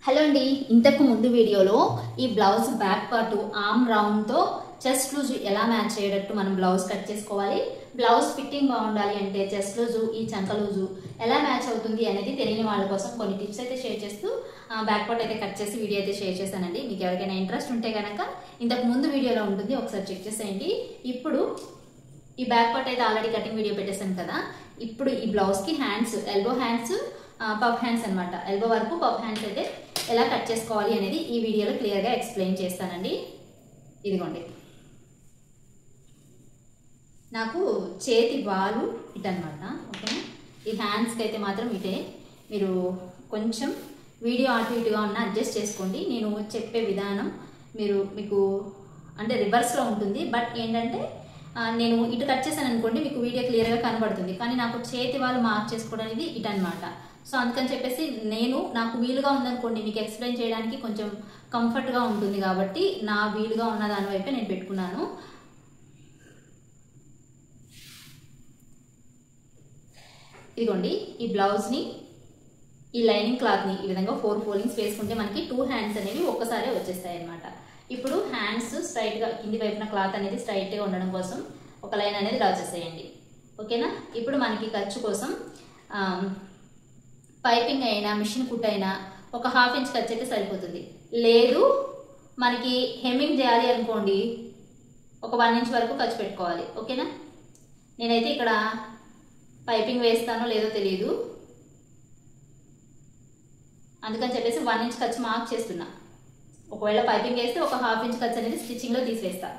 Hello అండి, ఇంతకు ముందు వీడియోలో ఈ blouse back part arm round తో చెస్ట్ లూజ్ ఎలా మ్యాచ్ అయ్యేటట్టు మనం బ్లౌజ్ కట్ చేసుకోవాలి, బ్లౌజ్ ఫిట్టింగ్ బాగుండాలి అంటే చెస్ట్ లూజ్ ఈ చంక లూజ్ ఎలా మ్యాచ్ అవుతుంది అనేది తెలియని వాళ్ళ కోసం కొన్ని టిప్స్ అయితే షేర్ చేస్తూ బ్యాక్ పార్ట్ అయితే కట్ చేసి వీడియో అయితే షేర్ చేశానండి. మీకు ఎవరికైనా ఇంట్రెస్ట్ ఉంటే కనుక ఇంతకు ముందు వీడియోలో ఉంటుంది, ఒకసారి చెక్ చేసేయండి. ఇప్పుడు ఈ బ్యాక్ పార్ట్ అయితే ఆల్రెడీ కటింగ్ వీడియో పెట్టేశాను కదా. ఇప్పుడు ఈ బ్లౌజ్ కి hands, elbow hands, puff hands అనమాట, ఎల్బో వరకు పఫ్ హ్యాండ్స్ అయితే ఎలా కట్ చేసుకోవాలి అనేది ఈ వీడియోలో క్లియర్గా ఎక్స్ప్లెయిన్ చేస్తానండి. ఇదిగోండి, నాకు చేతి వాలు ఇటనమాట, ఓకేనా. ఈ హ్యాండ్స్కి అయితే మాత్రం ఇటే. మీరు కొంచెం వీడియో అటు ఇటుగా ఉన్న అడ్జస్ట్ చేసుకోండి. నేను చెప్పే విధానం మీకు అంటే రివర్స్లో ఉంటుంది. బట్ ఏంటంటే నేను ఇటు కట్ చేశాను అనుకోండి, మీకు వీడియో క్లియర్గా కనబడుతుంది. కానీ నాకు చేతి వాళ్ళు మార్క్ చేసుకోవడం అనేది ఇటు అనమాట. సో అందుకని చెప్పేసి నాకు వీలుగా ఉందనుకోండి, మీకు ఎక్స్ప్లెయిన్ చేయడానికి కొంచెం కంఫర్ట్గా ఉంటుంది కాబట్టి నా వీలుగా ఉన్న దాని వైపే నేను పెట్టుకున్నాను. ఇదిగోండి, ఈ బ్లౌజ్ని, ఈ లైనింగ్ క్లాత్ని ఈ విధంగా 4 ఫోల్డింగ్స్ వేసుకుంటే మనకి 2 హ్యాండ్స్ అనేవి ఒక్కసారే వచ్చేస్తాయి అనమాట. ఇప్పుడు హ్యాండ్స్ స్ట్రైట్గా కింది వైపున క్లాత్ అనేది స్ట్రైట్గా ఉండడం కోసం ఒక లైన్ అనేది డ్రా చేసేయండి, ఓకేనా. ఇప్పుడు మనకి ఖర్చు కోసం పైపింగ్ అయినా మిషన్ కుట్ అయినా ఒక 1/2 ఇంచ్ ఖర్చు అయితే సరిపోతుంది. లేదు మనకి హెమ్మింగ్ చేయాలి అనుకోండి, ఒక 1 ఇంచ్ వరకు ఖర్చు పెట్టుకోవాలి, ఓకేనా. నేనైతే ఇక్కడ పైపింగ్ వేస్తానో లేదో తెలియదు, అందుకని చెప్పేసి 1 ఇంచ్ ఖర్చు మార్క్ చేస్తున్నా. ఒకవేళ పైపింగ్ వేస్తే ఒక 1/2 ఇంచ్ ఖర్చు అనేది స్టిచ్చింగ్లో తీసివేస్తా.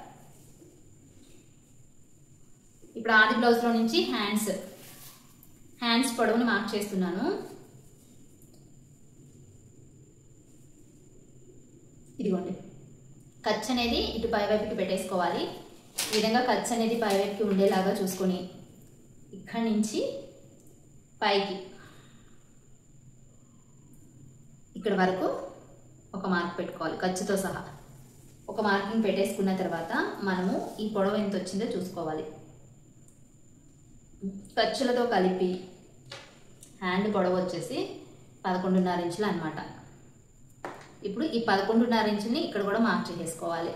ఇప్పుడు ఆది బ్లౌజ్లో నుంచి హ్యాండ్స్ పొడవుని మార్క్ చేస్తున్నాను. ఇదిగోండి, ఖర్చు అనేది ఇటు పైవైపుకి పెట్టేసుకోవాలి. ఈ విధంగా ఖర్చు అనేది పైవైపుకి ఉండేలాగా చూసుకొని ఇక్కడి నుంచి పైకి ఇక్కడ వరకు ఒక మార్క్ పెట్టుకోవాలి. ఖర్చుతో సహా ఒక మార్కింగ్ పెట్టేసుకున్న తర్వాత మనము ఈ పొడవు ఎంత వచ్చిందో చూసుకోవాలి. ఖర్చులతో కలిపి హ్యాండ్ పొడవు వచ్చేసి 11.5 ఇంచులు అనమాట. ఇప్పుడు ఈ 11.5 ఇంచుని ఇక్కడ కూడా మార్క్ చేసేసుకోవాలి.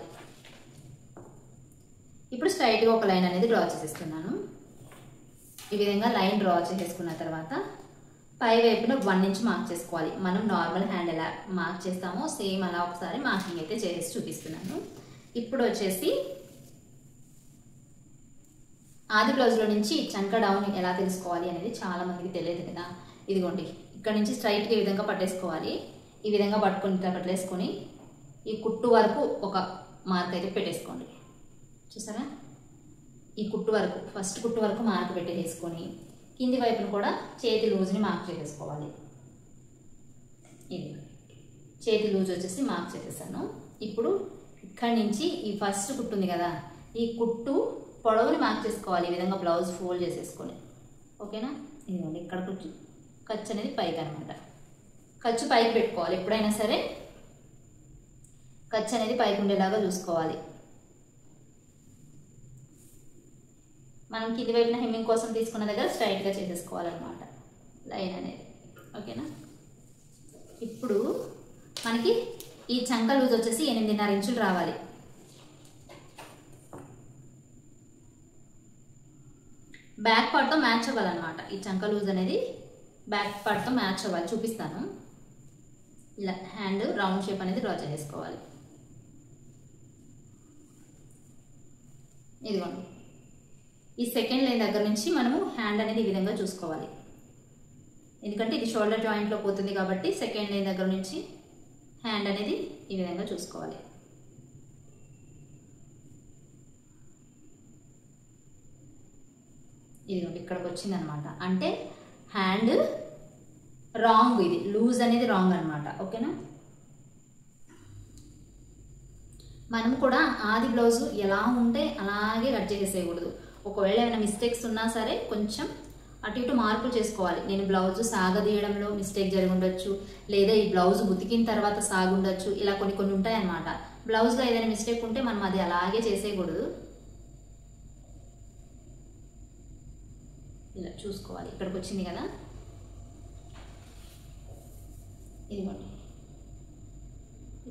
ఇప్పుడు స్ట్రైట్గా ఒక లైన్ అనేది డ్రా చేసేస్తున్నాను. ఈ విధంగా లైన్ డ్రా చేసేసుకున్న తర్వాత పై వైపున 1 ఇంచ్ మార్క్ చేసుకోవాలి. మనం నార్మల్ హ్యాండ్ ఎలా మార్క్ చేస్తామో సేమ్ అలా ఒకసారి మార్కింగ్ అయితే చేసి చూపిస్తున్నాను. ఇప్పుడు వచ్చేసి ఆది బ్లౌజ్లో నుంచి చంక డౌన్ ఎలా తెలుసుకోవాలి అనేది చాలా మందికి తెలియదు కదా. ఇదిగోండి, ఇక్కడ నుంచి స్ట్రైట్గా ఈ విధంగా పట్టేసుకోవాలి. ఈ విధంగా పట్టుకొని ఇట్లా పట్టేసుకొని ఈ కుట్టు వరకు ఒక మార్క్ అయితే పెట్టేసుకోండి. చూసారా, ఈ కుట్టు వరకు, ఫస్ట్ కుట్టు వరకు మార్క్ పెట్టేసుకొని కింది వైపును కూడా చేతి లూజ్ని మార్క్ చేసేసుకోవాలి. ఇది చేతి లూజ్ వచ్చేసి మార్క్ చేసేసాను. ఇప్పుడు ఇక్కడి నుంచి ఈ ఫస్ట్ కుట్టు ఉంది కదా, ఈ కుట్టు పొడవుని మార్క్ చేసుకోవాలి. ఈ విధంగా బ్లౌజ్ ఫోల్డ్ చేసేసుకొని, ఓకేనా. ఇదిగోండి, ఇక్కడ ఖర్చు అనేది పైకి అనమాట. ఖర్చు పైకి పెట్టుకోవాలి. ఎప్పుడైనా సరే ఖర్చు అనేది పైకి ఉండేలాగా చూసుకోవాలి. మనం కింది వైపున హెమ్మింగ్ కోసం తీసుకున్న దగ్గర స్ట్రైట్గా చేసేసుకోవాలన్నమాట లైన్ అనేది, ఓకేనా. ఇప్పుడు మనకి ఈ చంక లూజ్ వచ్చేసి 8.5 ఇంచులు రావాలి. బ్యాక్ పార్ట్తో మ్యాచ్ అవ్వాలన్నమాట. ఈ చంక లూజ్ అనేది బ్యాక్ పార్ట్తో మ్యాచ్ అవ్వాలి. చూపిస్తాను. ఇలా హ్యాండ్ రౌండ్ షేప్ అనేది డ్రా చేసుకోవాలి. ఇదిగోండి, ఈ సెకండ్ లైన్ దగ్గర నుంచి మనము హ్యాండ్ అనేది ఈ విధంగా చూసుకోవాలి. ఎందుకంటే ఇది షోల్డర్ జాయింట్లో పోతుంది కాబట్టి సెకండ్ లైన్ దగ్గర నుంచి హ్యాండ్ అనేది ఈ విధంగా చూసుకోవాలి. ఇదిగోండి, ఇక్కడికి వచ్చింది అనమాట. అంటే హ్యాండ్ రాంగ్, ఇది లూజ్ అనేది రాంగ్ అనమాట, ఓకేనా. మనం కూడా ఆది బ్లౌజ్ ఎలా ఉంటే అలాగే కట్ చేసేయకూడదు. ఒకవేళ ఏమైనా మిస్టేక్స్ ఉన్నా సరే కొంచెం అటు ఇటు మార్పులు చేసుకోవాలి. నేను బ్లౌజ్ సాగదీయడంలో మిస్టేక్ జరిగి ఉండొచ్చు, లేదా ఈ బ్లౌజ్ ఉతికిన తర్వాత సాగుండొచ్చు, ఇలా కొన్ని ఉంటాయి అన్నమాట. బ్లౌజ్లో ఏదైనా మిస్టేక్ ఉంటే మనం అది అలాగే చేసేయకూడదు. ఇలా చూసుకోవాలి. ఇక్కడికి వచ్చింది కదా, ఇదిగోండి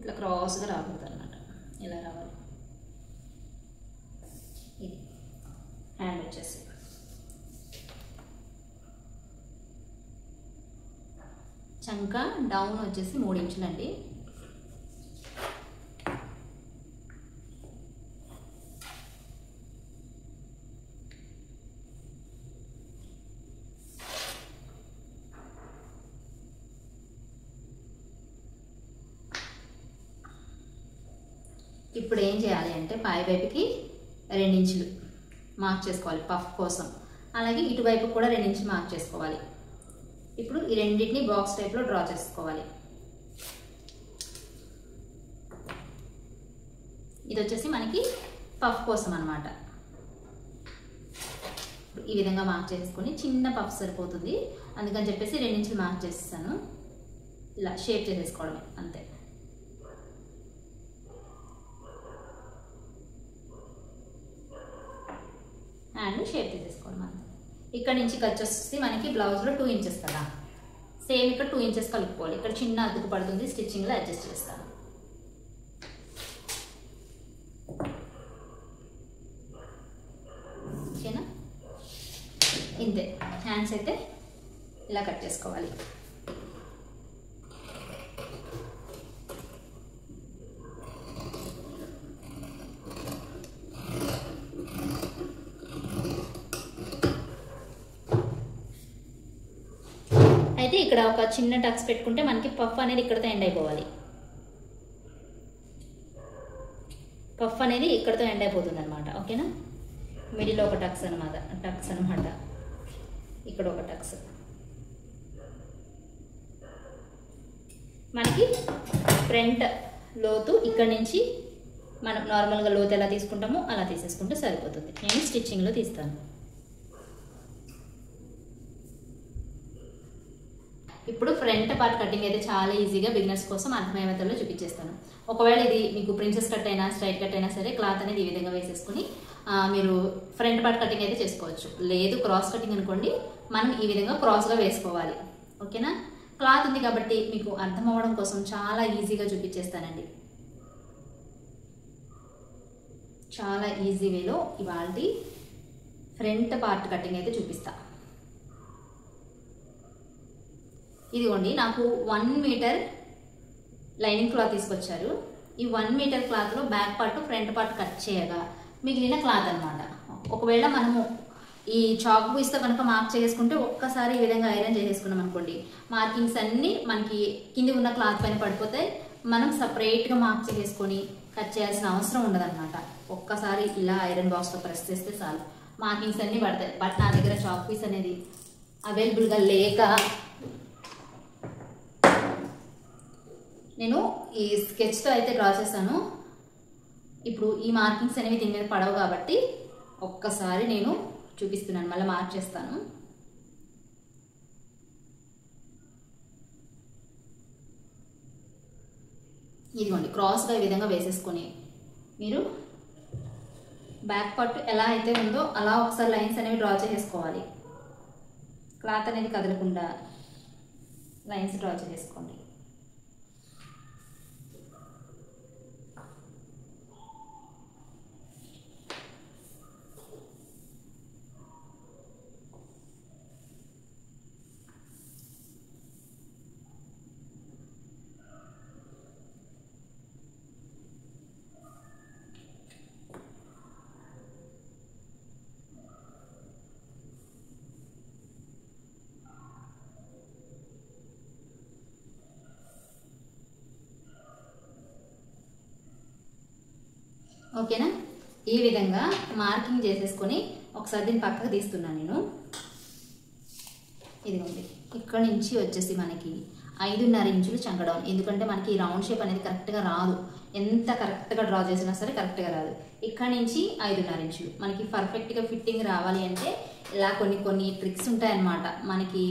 ఇట్లా క్రాస్గా రాకూడదు అనమాట, ఇలా రావాలి. ఇది హ్యాండ్ వచ్చేసి చంక డౌన్ వచ్చేసి 3 ఇంచులండి. ఇప్పుడు ఏం చేయాలి అంటే పై వైపుకి 2 ఇంచులు మార్క్ చేసుకోవాలి పఫ్ కోసం. అలాగే ఇటువైపు కూడా 2 ఇంచులు మార్క్ చేసుకోవాలి. ఇప్పుడు ఈ రెండింటిని బాక్స్ టైప్లో డ్రా చేసుకోవాలి. ఇది వచ్చేసి మనకి పఫ్ కోసం అనమాట. ఈ విధంగా మార్క్ చేసుకొని చిన్న పఫ్ సరిపోతుంది, అందుకని చెప్పేసి 2 ఇంచులు మార్క్ చేస్తాను. ఇలా షేప్ చేసేసుకోవడమే అంతే. హ్యాండ్ షేప్ తీసేసుకోవడం అంతే. ఇక్కడ నుంచి ఖర్చు వచ్చేసి మనకి బ్లౌజ్లో 2 ఇంచెస్ కదా, సేమ్ ఇక్కడ 2 ఇంచెస్ కలుపుకోవాలి. ఇక్కడ చిన్న అతుకు పడుతుంది, స్టిచ్చింగ్లో అడ్జస్ట్ చేస్తాను. ఓకేనా, ఇంతే. హ్యాండ్స్ అయితే ఇలా కట్ చేసుకోవాలి. అయితే ఇక్కడ ఒక చిన్న టక్స్ పెట్టుకుంటే మనకి పఫ్ అనేది ఇక్కడతో ఎండ్ అయిపోవాలి. పఫ్ అనేది ఇక్కడతో ఎండ్ అయిపోతుంది అనమాట. ఓకేనా, మిడిల్లో ఒక టక్స్ అనమాట, ఇక్కడ ఒక టక్స్. మనకి ఫ్రంట్ లోతు ఇక్కడ నుంచి మనం నార్మల్గా లోతు ఎలా తీసుకుంటామో అలా తీసేసుకుంటే సరిపోతుంది. నేను స్టిచ్చింగ్లో తీస్తాను. ఇప్పుడు ఫ్రంట్ పార్ట్ కటింగ్ అయితే చాలా ఈజీగా బిగినర్స్ కోసం అర్థమయ్యే మెథడ్లో చూపించేస్తాను. ఒకవేళ ఇది మీకు ప్రిన్సెస్ కట్ అయినా స్ట్రైట్ కట్ అయినా సరే క్లాత్ అనేది ఈ విధంగా వేసేసుకుని మీరు ఫ్రంట్ పార్ట్ కటింగ్ అయితే చేసుకోవచ్చు. లేదు క్రాస్ కటింగ్ అనుకోండి, మనం ఈ విధంగా క్రాస్గా వేసుకోవాలి. ఓకేనా, క్లాత్ ఉంది కాబట్టి మీకు అర్థం అవ్వడం కోసం చాలా ఈజీగా చూపించేస్తానండి. చాలా ఈజీ వేలో ఇవాళ ఫ్రంట్ పార్ట్ కటింగ్ అయితే చూపిస్తా. ఇదిగోండి, నాకు 1 మీటర్ లైనింగ్ క్లాత్ తీసుకొచ్చారు. ఈ 1 మీటర్ క్లాత్లో back part front part cut చేయగా మిగిలిన క్లాత్ అనమాట. ఒకవేళ మనము ఈ చాక్ పీస్తో కనుక మార్క్ చేసుకుంటే ఒక్కసారి ఈ విధంగా ఐరన్ చేసేసుకున్నాం అనుకోండి, మార్కింగ్స్ అన్నీ మనకి కింది ఉన్న క్లాత్ పైన పడిపోతాయి. మనం సపరేట్గా మార్క్ చేసుకొని కట్ చేయాల్సిన అవసరం ఉండదన్నమాట. ఒక్కసారి ఇలా ఐరన్ బాక్స్లో ప్రెస్ చేస్తే చాలు, మార్కింగ్స్ అన్నీ పడతాయి. బట్ నా దగ్గర చాక్ పీస్ అనేది అవైలబుల్గా లేక నేను ఈ స్కెచ్తో అయితే డ్రా చేశాను. ఇప్పుడు ఈ మార్కింగ్స్ అనేవి దీని మీద పడవు కాబట్టి ఒక్కసారి నేను చూపిస్తున్నాను, మళ్ళీ మార్క్ చేస్తాను. ఇదిగోండి, క్రాస్గా ఈ విధంగా వేసేసుకొని మీరు బ్యాక్ పార్ట్ ఎలా అయితే ఉందో అలా ఒకసారి లైన్స్ అనేవి డ్రా చేసేసుకోవాలి. క్లాత్ అనేది కదలకుండా లైన్స్ డ్రా చేసేసుకోండి. ఓకేనా, ఈ విధంగా మార్కింగ్ చేసేసుకొని ఒకసారి దీన్ని పక్కకు తీస్తున్నాను నేను. ఇదిగోండి, ఇక్కడ నుంచి వచ్చేసి మనకి 5.5 ఇంచులు చంకడం. ఎందుకంటే మనకి రౌండ్ షేప్ అనేది కరెక్ట్గా రాదు, ఎంత కరెక్ట్గా డ్రా చేసినా సరే కరెక్ట్గా రాదు. ఇక్కడ నుంచి 5.5 ఇంచులు మనకి పర్ఫెక్ట్గా ఫిట్టింగ్ రావాలి అంటే ఇలా కొన్ని ట్రిక్స్ ఉంటాయన్నమాట. మనకి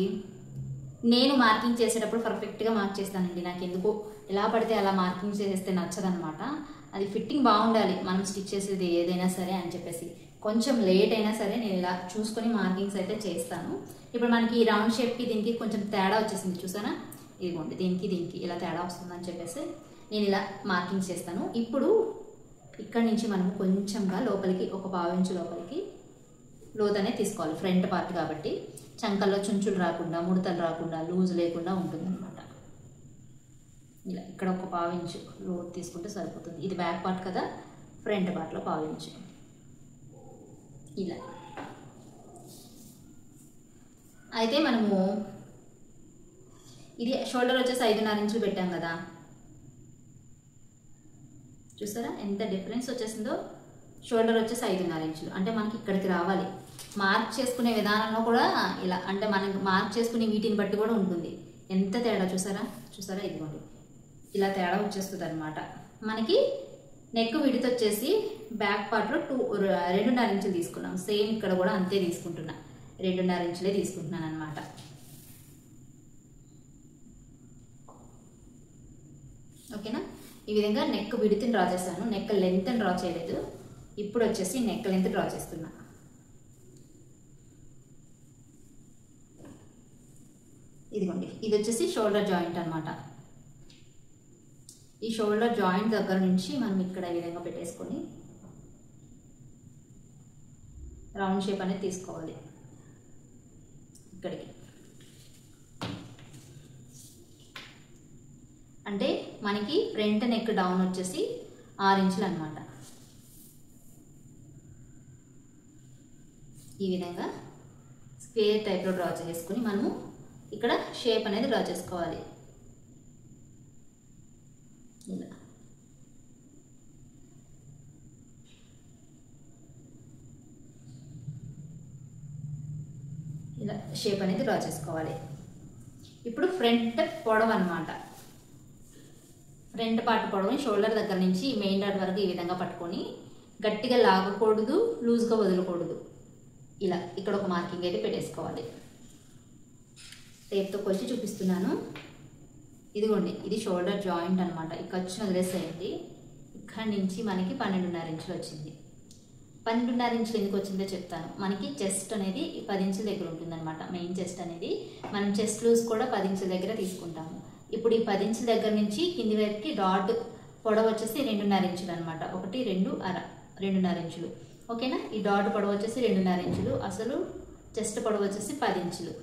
నేను మార్కింగ్ చేసేటప్పుడు పర్ఫెక్ట్గా మార్క్ చేస్తానండి. నాకు ఎందుకు ఎలా పడితే అలా మార్కింగ్ చేసేస్తే నచ్చదనమాట. అది ఫిట్టింగ్ బాగుండాలి మనం స్టిచ్ చేసేది ఏదైనా సరే అని చెప్పేసి కొంచెం లేట్ అయినా సరే నేను ఇలా చూసుకొని మార్కింగ్స్ అయితే చేస్తాను. ఇప్పుడు మనకి ఈ రౌండ్ షేప్కి దీనికి కొంచెం తేడా వచ్చేసింది చూసారా. ఇదిగోండి, దీనికి ఇలా తేడా వస్తుందని చెప్పేసి నేను ఇలా మార్కింగ్ చేస్తాను. ఇప్పుడు ఇక్కడి నుంచి మనం కొంచెంగా లోపలికి ఒక 1/2 ఇంచు లోపలికి లోతనే తీసుకోవాలి. ఫ్రంట్ పార్ట్ కాబట్టి చంకల్లో చుంచులు రాకుండా, ముడతలు రాకుండా, లూజ్ లేకుండా ఉంటుందన్నమాట. ఇలా ఇక్కడ ఒక 1/2 ఇంచు లోతు తీసుకుంటే సరిపోతుంది. ఇది బ్యాక్ పార్ట్ కదా, ఫ్రంట్ పార్ట్లో 1/2 ఇంచు ఇలా. అయితే మనము ఇది షోల్డర్ వచ్చేసి 5.5 ఇంచులు పెట్టాం కదా, చూసారా ఎంత డిఫరెన్స్ వచ్చేసిందో. షోల్డర్ వచ్చేసి 5.5 ఇంచులు అంటే మనకి ఇక్కడికి రావాలి. మార్క్ చేసుకునే విధానంలో కూడా ఇలా, అంటే మనం మార్క్ చేసుకునే వీటిని బట్టి కూడా ఉంటుంది ఎంత తేడా. చూసారా ఇదిగోండి ఇలా తేడా వచ్చేస్తుంది అనమాట. మనకి నెక్ విడత్ వచ్చేసి బ్యాక్ పార్ట్లో 2.5 ఇంచులు తీసుకున్నాం. సేమ్ ఇక్కడ కూడా అంతే తీసుకుంటున్నా, 2.5 ఇంచులే తీసుకుంటున్నాను అనమాట. ఓకేనా, ఈ విధంగా నెక్ విడత్ని డ్రా చేస్తాను. నెక్ లెంత్ డ్రా చేయలేదు. ఇప్పుడు వచ్చేసి నెక్ లెంత్ డ్రా చేస్తున్నా. ఇదిగోండి ఇది వచ్చేసి షోల్డర్ జాయింట్ అనమాట. ఈ షోల్డర్ జాయింట్ దగ్గర నుంచి మనం ఇక్కడ ఈ విధంగా పెట్టేసుకొని రౌండ్ షేప్ అనేది తీసుకోవాలి. ఇక్కడికి అంటే మనకి ఫ్రంట్ నెక్ డౌన్ వచ్చేసి 6 ఇంచులు అనమాట. ఈ విధంగా స్క్వేర్ టైప్లో డ్రా చేసుకుని మనము ఇక్కడ షేప్ అనేది డ్రా చేసుకోవాలి. ఇలా ఇలా షేప్ అనేది డ్రా చేసుకోవాలి. ఇప్పుడు ఫ్రంట్ పొడవు అనమాట. ఫ్రంట్ పార్ట్ పొడవుని షోల్డర్ దగ్గర నుంచి మెయిన్ డాట్ వరకు ఈ విధంగా పట్టుకొని గట్టిగా లాగకూడదు, లూజ్గా వదలకూడదు. ఇలా ఇక్కడ ఒక మార్కింగ్ అయితే పెట్టేసుకోవాలి. టేప్తో కొలిచి చూపిస్తున్నాను. ఇదిగోండి ఇది షోల్డర్ జాయింట్ అనమాట. ఈ ఖర్చును వదిలేసేయండి. ఇక్కడి నుంచి మనకి 12.5 ఇంచులు వచ్చింది. 12.5 ఇంచులు ఎందుకు వచ్చిందో చెప్తాను. మనకి చెస్ట్ అనేది 10 ఇంచుల దగ్గర ఉంటుందన్నమాట. మెయిన్ చెస్ట్ అనేది మనం చెస్ట్ లూజ్ కూడా 10 ఇంచుల దగ్గర తీసుకుంటాము. ఇప్పుడు ఈ 10 ఇంచుల దగ్గర నుంచి కింది వైపుకి డాట్ పొడవు వచ్చేసి 2.5 ఇంచులు అనమాట. 1, 2, అర 2.5 ఇంచులు. ఓకేనా, ఈ డాట్ పొడవు వచ్చేసి 2.5 ఇంచులు. అసలు చెస్ట్ పొడవు వచ్చేసి 10 ఇంచులు.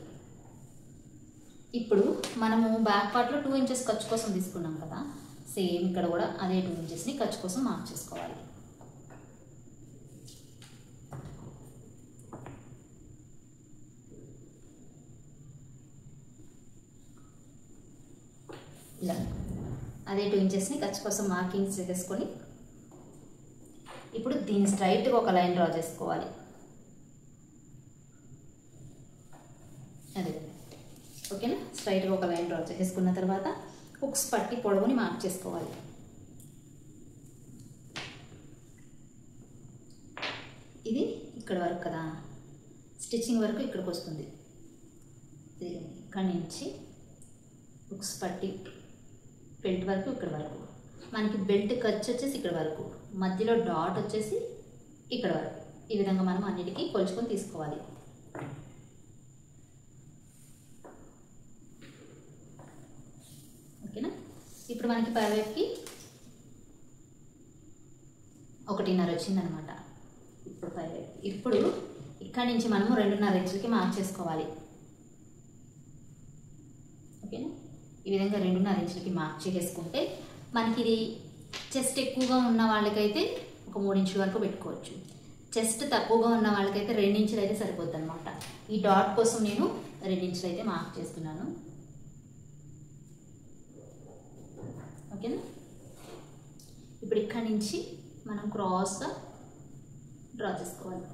ఇప్పుడు మనము బ్యాక్ పార్ట్లో 2 ఇంచెస్ ఖర్చు కోసం తీసుకున్నాం కదా, సేమ్ ఇక్కడ కూడా అదే 2 ఇంచెస్ని ఖర్చు కోసం మార్క్ చేసుకోవాలి. ఇలా అదే 2 ఇంచెస్ని ఖర్చు కోసం మార్కింగ్స్ చేసుకొని ఇప్పుడు దీన్ని స్ట్రైట్గా ఒక లైన్ డ్రా చేసుకోవాలి. అదే ఓకేనా, స్ట్రైట్గా ఒక లైన్ డ్రా చేసుకున్న తర్వాత హుక్స్ పట్టి పొడవుని మార్క్ చేసుకోవాలి. ఇది ఇక్కడ వరకు కదా, స్టిచ్చింగ్ వరకు ఇక్కడికి వస్తుంది. ఇక్కడి నుంచి హుక్స్ పట్టి బెల్ట్ వరకు ఇక్కడ వరకు, మనకి బెల్ట్ ఖర్చు వచ్చేసి ఇక్కడ వరకు, మధ్యలో డాట్ వచ్చేసి ఇక్కడ వరకు. ఈ విధంగా మనం అన్నిటికీ కొలుచుకొని తీసుకోవాలి. ఓకేనా, ఇప్పుడు మనకి పైవైపుకి 1.5 వచ్చిందనమాట. ఇప్పుడు పైవైపు ఇప్పుడు ఇక్కడి నుంచి మనము 2.5 ఇంచులకి మార్క్ చేసుకోవాలి. ఓకేనా, ఈ విధంగా 2.5 ఇంచులకి మార్క్ చేసుకుంటే మనకి ఇది చెస్ట్ ఎక్కువగా ఉన్న వాళ్ళకైతే ఒక 3 ఇంచుల వరకు పెట్టుకోవచ్చు. చెస్ట్ తక్కువగా ఉన్న వాళ్ళకైతే 2 ఇంచులు అయితే సరిపోద్ది అనమాట. ఈ డాట్ కోసం నేను 2 ఇంచులు అయితే మార్క్ చేస్తున్నాను. ఓకేనా, ఇప్పుడు ఇక్కడి నుంచి మనం క్రాస్గా డ్రా చేసుకోవాలి.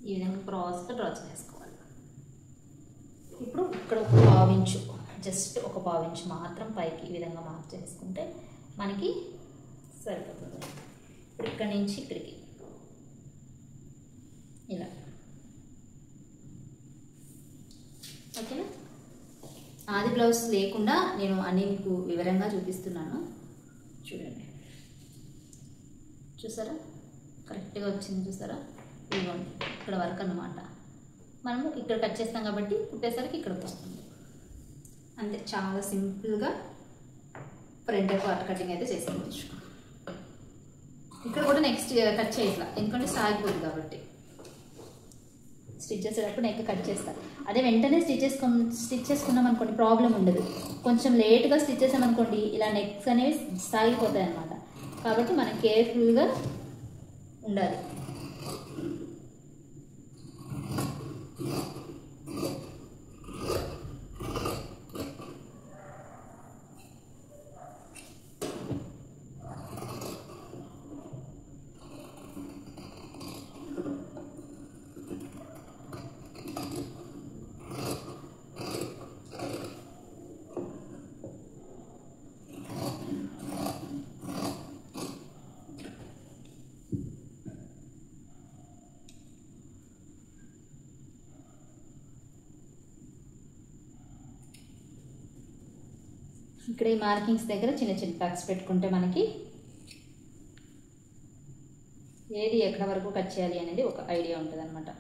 ఈ విధంగా క్రాస్గా డ్రా చేసుకోవాలి. ఇప్పుడు ఇక్కడ ఒక 1/2 ఇంచు, జస్ట్ ఒక 1/2 ఇంచు మాత్రం పైకి ఈ విధంగా మార్క్ చేసుకుంటే మనకి సరిపోతుంది. ఇప్పుడు ఇక్కడి నుంచి ఇక్కడికి ఇలా. ఓకేనా, ఆది బ్లౌజ్ లేకుండా నేను అన్నీ మీకు వివరంగా చూపిస్తున్నాను. చూడండి, చూసారా కరెక్ట్గా వచ్చింది, చూసారా? ఇదిగోండి ఇక్కడ వరకు అన్నమాట. మనము ఇక్కడ కట్ చేస్తాం కాబట్టి కుట్టేసరికి ఇక్కడికి వస్తుంది. అంతే, చాలా సింపుల్గా ఫ్రంట్ పార్ట్ కటింగ్ అయితే చేసుకోవచ్చు. ఇక్కడ కూడా నెక్స్ట్ కట్ చేయట్లా, ఎందుకంటే సాగిపోతుంది కాబట్టి. స్టిచ్ చేసేటప్పుడు నెక్ కట్ చేస్తారు. అదే వెంటనే స్టిచ్ చేసుకున్నాం అనుకోండి ప్రాబ్లం ఉండదు. కొంచెం లేట్గా స్టిచ్ చేసామనుకోండి ఇలా నెక్స్ అనేవి సాగిపోతాయి అన్నమాట. కాబట్టి మనం కేర్ఫుల్గా ఉండాలి. ఇక్కడ ఈ మార్కింగ్స్ దగ్గర చిన్న చిన్న టక్స్ పెట్టుకుంటే మనకి ఏది ఎక్కడ వరకు కట్ చేయాలి అనేది ఒక ఐడియా ఉంటుంది అన్నమాట.